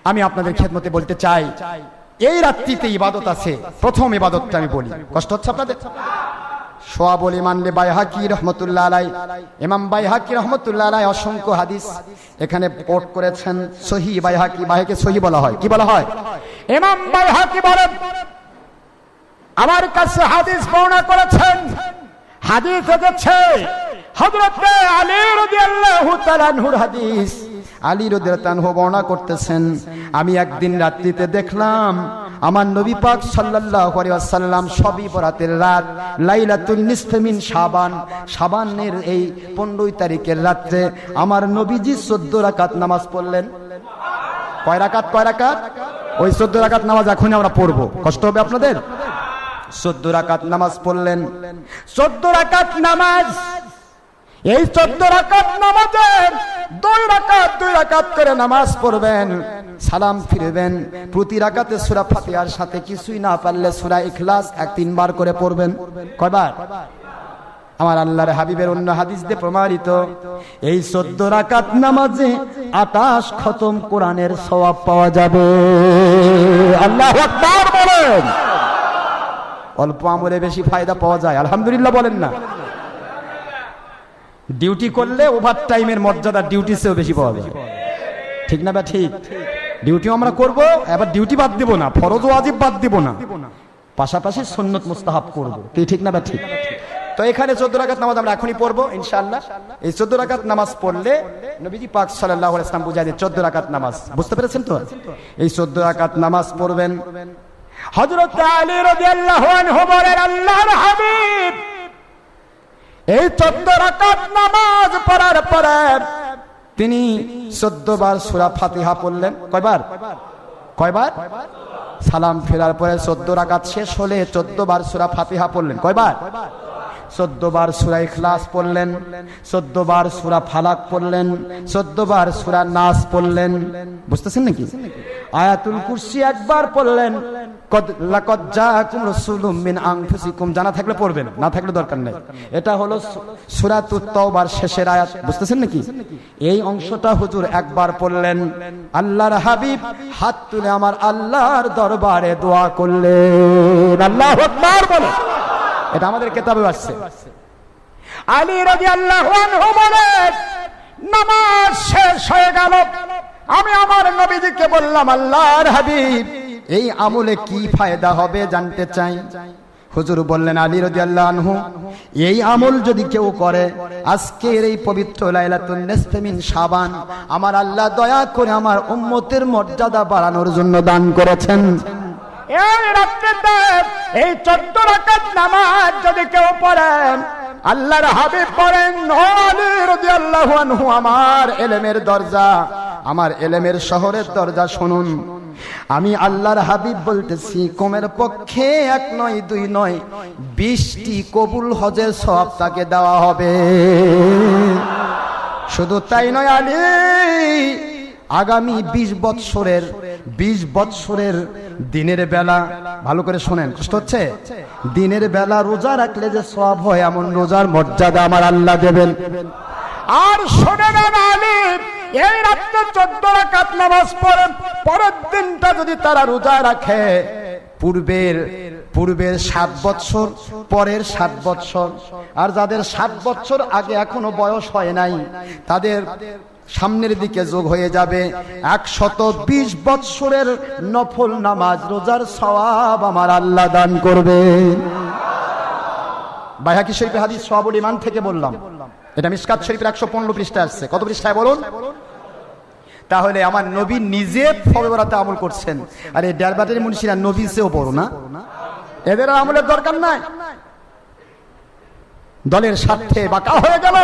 আমি আপনাদের খেদমতে বলতে চাই, এই রাত্রিতে ইবাদত আছে। প্রথম ইবাদতটা আমি বলি, কষ্ট হচ্ছে আপনাদের? সোয়াবুল ইমান বাইহাকি রহমতুল্লাহ আলাই, ইমাম বাইহাকি রহমতুল্লাহ আলাই অসংখ্য হাদিস এখানে কোট করেছেন। সহিহ বাইহাকি, বাইহাকি সহিহ বলা হয়, কি বলা হয়? ইমাম বাইহাকি বলেন, আমার কাছে হাদিস বর্ণনা করেছেন। হাদিস হচ্ছে হযরত আলী রাদিয়াল্লাহু তাআলা আনহুর হাদিস। আলী রাদিয়াল্লাহু আনহু বর্ণনা করতেছেন, আমি একদিন রাত্রিতে দেখলাম আমার নবী পাক সাল্লাল্লাহু আলাইহি ওয়াসাল্লাম শবে বরাতের রাত, লাইলাতুন নিসফে মিন শাবান, শাবানের এই 15 তারিখের রাতে আমার নবীজি 14 রাকাত নামাজ পড়লেন। কয় রাকাত? কয় রাকাত? ওই 14 রাকাত নামাজ এখন আমরা পড়বো, কষ্ট হবে আপনাদের। 14 রাকাত নামাজ পড়লেন। 14 রাকাত নামাজ, এই 14 রাকাত নামাজের 2 রাকাত করে নামাজ পড়বেন, সালাম ফিরবেন। প্রতি রাকাতে সূরা ফাতিহার সাথে কিছুই না পারলে সূরা ইখলাস 3 বার করে পড়বেন। কয়বার? আমার আল্লাহর হাবিবের অন্য হাদিস দিয়ে প্রমাণিত, এই 14 রাকাত নামাজে 28 খতম কোরআনের সওয়াব পাওয়া যাবে। আল্লাহু আকবার বলেন। অল্প আমলে বেশি ফায়দা পাওয়া যায়, আলহামদুলিল্লাহ বলেন না? ডিউটি করলে ওভার টাইমের মর্যাদা ডিউটি চেয়েও বেশি পাওয়া যায়, ঠিক না? ঠিক, ডিউটিও আমরা করব, এবার ডিউটি বাদ দিব না, ফরজ ওয়াজিব বাদ দিব না, পাশাপাশি সুন্নত মুস্তাহাব করব, ঠিক না? ঠিক। তো এখানে 14 রাকাত নামাজ আমরা এখনই পড়বো ইনশাআল্লাহ। এই 14 রাকাত নামাজ পড়লে নবীজি পাক সাল্লাল্লাহু আলাইহি ওয়াসাল্লাম বুঝায় দিয়ে 14 রাকাত নামাজ, বুঝতে পেরেছেন তো? এই 14 রাকাত নামাজ পড়বেন। হযরত আলী রাদিয়াল্লাহু আনহু বলেন, আল্লাহর হাবিব এই 14 রাকাত নামাজ পড়ার পরে তিনি 14 বার সূরা ফাতিহা পড়লেন। কয়বার? কয়বার? সালাম ফেরার পরে 14 রাকাত শেষ হলে 14 বার সূরা ফাতিহা পড়লেন। কয়বার? 14 বার সূরা ইখলাস পড়লেন, 14 বার সূরা ফালাক পড়লেন, 14 বার সূরা নাস পড়লেন। বুঝতেছেন নাকি? আয়াতুল কুরসি একবার পড়লেন। লাকাদ জাআকুম রাসূলুম মিন আনফুসিকুম, জানা থাকলে পড়বেন, না থাকলে দরকার নেই। এটা হলো সূরাতুত তাওবার শেষের আয়াত, বুঝতেছেন নাকি? এই অংশটা হুজুর একবার পড়লেন। আল্লাহর হাবিব হাত তুলে আমার আল্লাহর দরবারে দোয়া করলেন। আল্লাহু আকবার বলেন। এটা আমাদের কিতাবে আসছে। আলী রাদিয়াল্লাহু আনহু বলেন, নামাজ শেষ হয়ে গেল, আমি আমার নবীজিকে বললাম, আল্লাহর হাবিব এই আমলে কি ফায়দা হবে জানতে চাই। হুজুর বললেন, আলী রাদিয়াল্লাহু আনহু এই আমল যদি কেউ করে, আজকের এই পবিত্র লাইলাতুন নিসফে মিন শাবান আমার আল্লাহ দয়া করে আমার উম্মতের মর্যাদা বাড়ানোর জন্য দান করেছেন। এই রাত্রিতে এই 14 রাকাত নামাজ যদি কেউ পড়ে, আল্লাহর হাবিব বলেন, আলী রাদিয়াল্লাহু আনহু আমার ইলমের দরজা, আমার ইলমের শহরের দরজা শুনুন। আমি আল্লাহর হাবিব বলতেছি, কমের পক্ষে 1 নয় 2 নয় 20টি কবুল হজের সওয়াব তাকে দেওয়া হবে। শুধু তাই নয়, আলী আগামী 20 বৎসরের দিনের বেলা, ভালো করে শোনেন, কষ্ট হচ্ছে, দিনের বেলা রোজা রাখলে যে সওয়াব হয় এমন রোজার মর্যাদা আমার আল্লাহ দেবেন। আর শোনেন আলী, এই রাতে 14 রাকাত নামাজ পড়ে পরের দিনটা যদি তারা রোজা রাখে, পূর্বের 7 বৎসর, পরের 7 বৎসর, আর যাদের 7 বৎসর আগে এখনো বয়স হয় নাই তাদের সামনের দিকে যোগ হয়ে যাবে 120 বৎসরের নফল নামাজ রোজার সওয়াব আমার আল্লাহ দান করবে। বাইহাকি শরীফের হাদিস সোয়াবুল ইমান থেকে বললাম, এটা মিশকাত শরীফের 115 পৃষ্ঠায় আসছে। কত পৃষ্ঠায় বলুন? তাহলে আমার নবী নিজে ফবে বরাতে আমল করছেন, আর এই ডারবাটের মুন্সিরা নবী চেয়েও বড় না, এদের আমলের দরকার নাই। দলের স্বার্থে বাঁকা হয়ে গেল,